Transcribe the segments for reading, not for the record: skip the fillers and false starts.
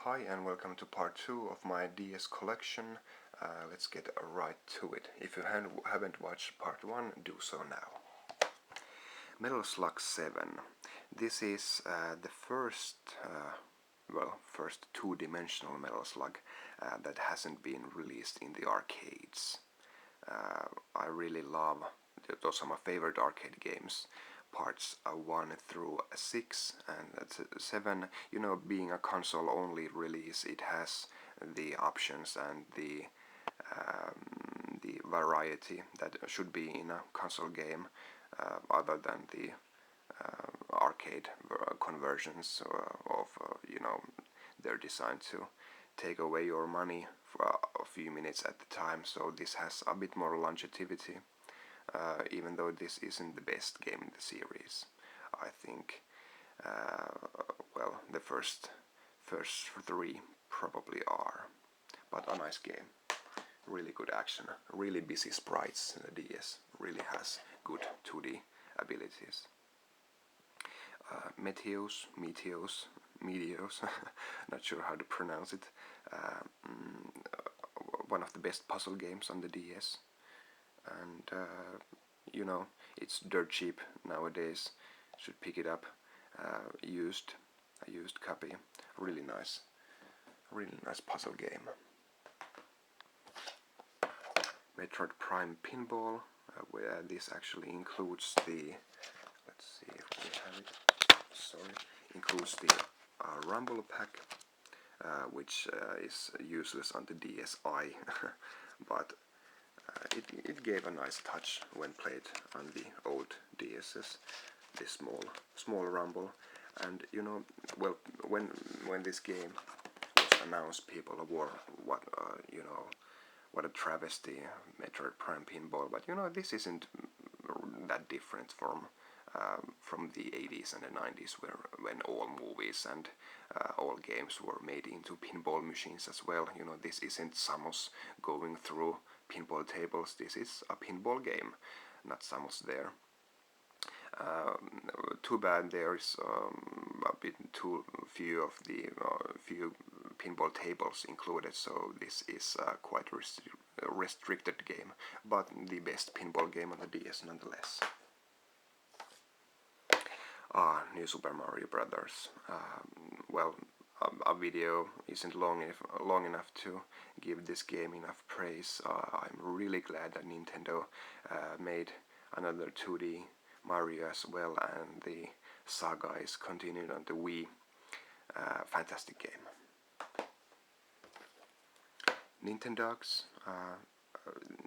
Hi and welcome to part 2 of my DS collection. Let's get right to it. If you haven't watched part 1, do so now. Metal Slug 7. This is the first two-dimensional Metal Slug that hasn't been released in the arcades. I really love, those are my favorite arcade games. Parts 1 through 6 and 7, you know, being a console only release, it has the options and the variety that should be in a console game, other than the arcade conversions of you know, they're designed to take away your money for a few minutes at the time, so this has a bit more longevity. Even though this isn't the best game in the series, I think, well, the first 3 probably are, but a nice game. Really good action, really busy sprites. The DS really has good 2D abilities. Meteos, not sure how to pronounce it. One of the best puzzle games on the DS. And you know, it's dirt cheap nowadays. Should pick it up. A used copy. Really nice puzzle game. Metroid Prime Pinball. Where this actually includes the. Let's see if we have it. Sorry, includes the Rumble pack, which is useless on the DSi, but. It gave a nice touch when played on the old DSs, this small rumble. And you know, well, when this game was announced, people were you know, what a travesty, Metroid Prime Pinball. But you know, this isn't that different from the 80s and the 90s, when all movies and all games were made into pinball machines as well. You know, this isn't Samus going through pinball tables. This is a pinball game, not Samus there. Too bad there's a bit too few of the few pinball tables included, so this is quite a restricted game, but the best pinball game on the DS nonetheless. New Super Mario Brothers. Well, a video isn't long enough to give this game enough praise. I'm really glad that Nintendo made another 2D Mario as well, and the saga is continued on the Wii. Fantastic game. Nintendogs.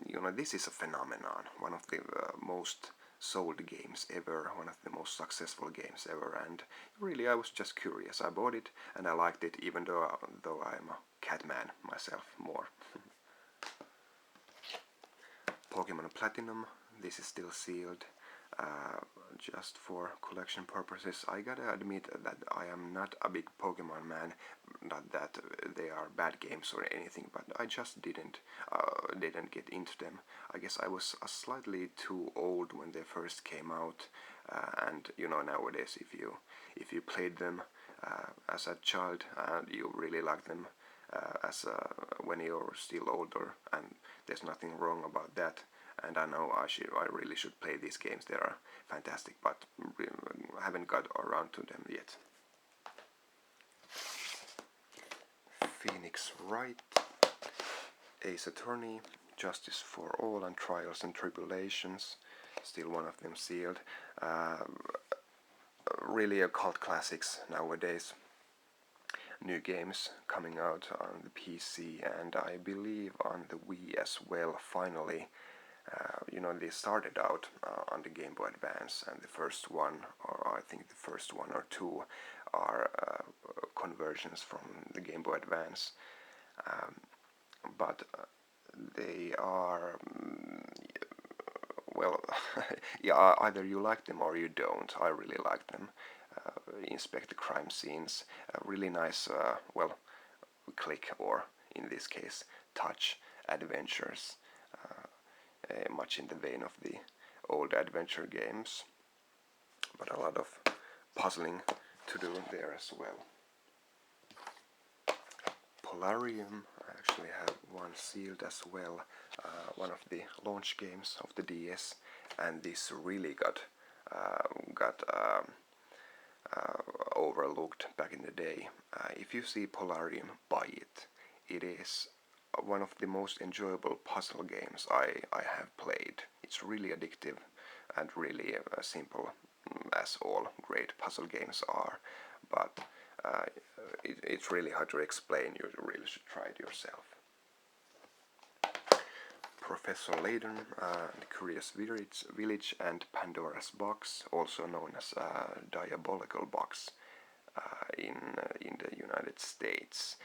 You know, this is a phenomenon. One of the most sold games ever, one of the most successful games ever, and really I was just curious. I bought it and I liked it, even though I'm a cat man myself more. Pokemon Platinum, this is still sealed, just for collection purposes. I gotta admit that I am not a big Pokemon man, not that they are bad games or anything, but I just didn't get into them. I guess I was slightly too old when they first came out, and you know, nowadays if you played them as a child and you really like them when you're still older, and there's nothing wrong about that. And I know I really should play these games. They are fantastic, but haven't got around to them yet. Phoenix Wright, Ace Attorney, Justice for All, and Trials and Tribulations. Still one of them sealed. Really a cult classics nowadays. New games coming out on the PC and I believe on the Wii as well, finally. You know, they started out on the Game Boy Advance, and the first one, or I think the first 1 or 2, are conversions from the Game Boy Advance. But they are, well, yeah, either you like them or you don't. I really like them. Inspect the crime scenes, really nice, well, click, or in this case, touch adventures. Much in the vein of the old adventure games, but a lot of puzzling to do there as well. Polarium. I actually have one sealed as well, one of the launch games of the DS, and this really got overlooked back in the day. If you see Polarium, buy it. It is one of the most enjoyable puzzle games I have played. It's really addictive and really simple, as all great puzzle games are, but it's really hard to explain. You really should try it yourself. Professor Layton, The Curious Village, and Pandora's Box, also known as Diabolical Box in the United States.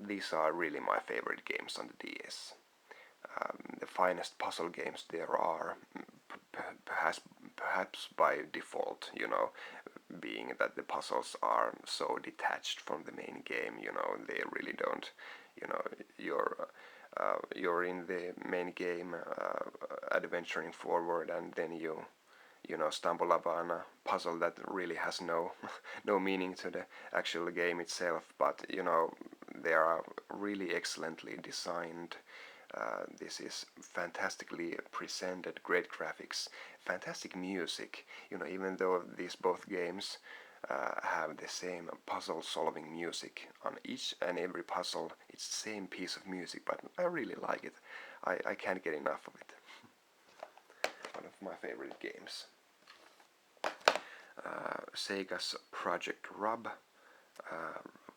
These are really my favorite games on the DS. The finest puzzle games there are, perhaps by default, being that the puzzles are so detached from the main game, they really don't, you're in the main game adventuring forward, and then you stumble upon a puzzle that really has no no meaning to the actual game itself, but they are really excellently designed. This is fantastically presented, great graphics, fantastic music. Even though these both games have the same puzzle-solving music on each and every puzzle, it's the same piece of music, but I really like it. I can't get enough of it. One of my favorite games. Sega's Project Rub.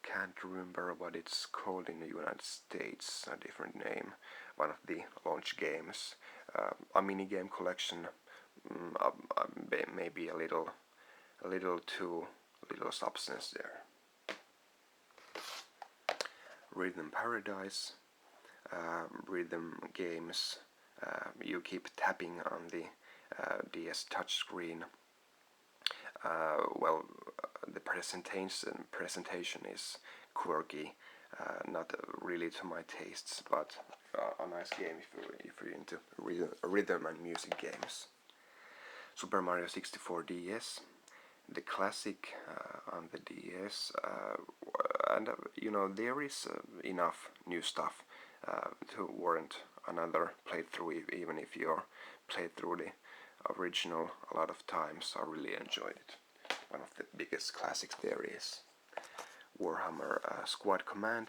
Can't remember what it's called in the United States, a different name. One of the launch games, a mini game collection, maybe a little too little substance there. Rhythm Paradise, rhythm games. You keep tapping on the DS touchscreen. The presentation is quirky, not really to my tastes, but a nice game if you're into rhythm and music games. Super Mario 64 DS, the classic on the DS, and there is enough new stuff to warrant another playthrough, even if you're played through the original a lot of times. I really enjoyed it. One of the biggest classics there is Warhammer Squad Command.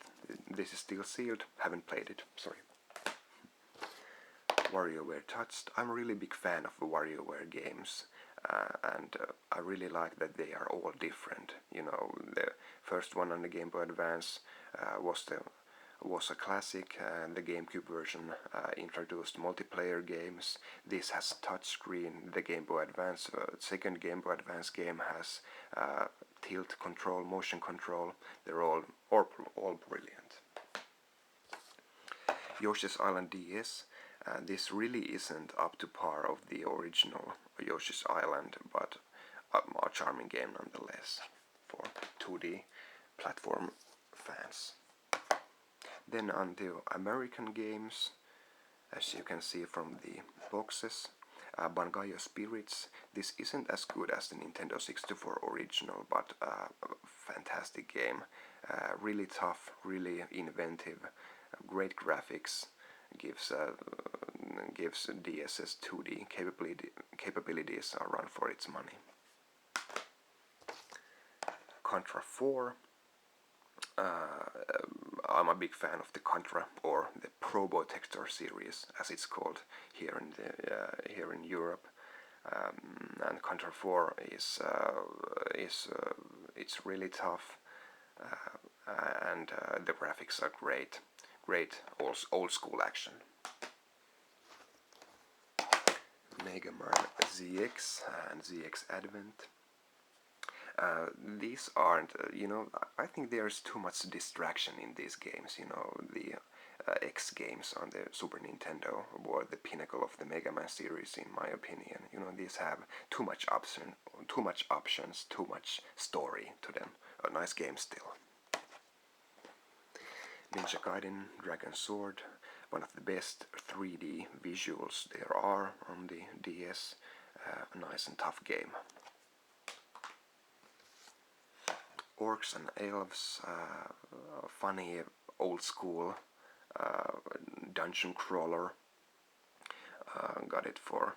This is still sealed, haven't played it, sorry. WarioWare Touched. I'm a really big fan of the WarioWare games, and I really like that they are all different. The first one on the Game Boy Advance was a classic, and the GameCube version introduced multiplayer games. This has touchscreen. The Game Boy Advance, second Game Boy Advance game has tilt control, motion control. They're all brilliant. Yoshi's Island DS. This really isn't up to par of the original Yoshi's Island, but a charming game nonetheless for 2D platform fans. Then on to American games, as you can see from the boxes. Bangai Spirits. This isn't as good as the Nintendo 64 original, but a fantastic game. Really tough, really inventive, great graphics. Gives DS's 2D capabilities a run for its money. Contra 4. I'm a big fan of the Contra, or the Probotector series, as it's called here in Europe. And Contra 4 is it's really tough, and the graphics are great old school action. Mega Man ZX and ZX Advent. These aren't, I think there's too much distraction in these games. The X games on the Super Nintendo were the pinnacle of the Mega Man series, in my opinion. These have too much options, too much story to them. A nice game still. Ninja Gaiden Dragon Sword, one of the best 3D visuals there are on the DS. A nice and tough game. Orcs and Elves, funny old school dungeon crawler. Got it for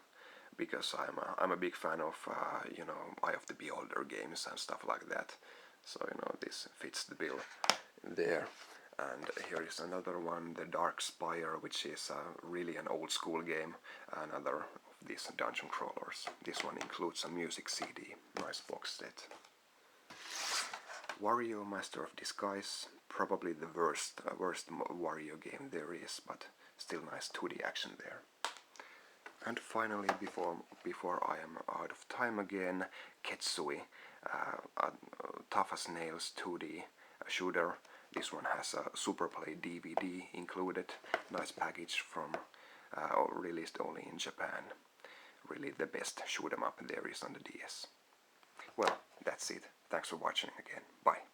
because I'm a big fan of you know, Eye of the Beholder games and stuff like that. So you know, this fits the bill there. And here is another one, the Dark Spire, which is really an old school game. Another of these dungeon crawlers. This one includes a music CD. Nice box set. Wario Master of Disguise, probably the worst Wario game there is, but still nice 2D action there. And finally, before I am out of time again, Ketsui, tough as nails 2D shooter. This one has a Superplay DVD included. Nice package from released only in Japan. Really the best shoot 'em up there is on the DS. Well, that's it. Thanks for watching again. Bye.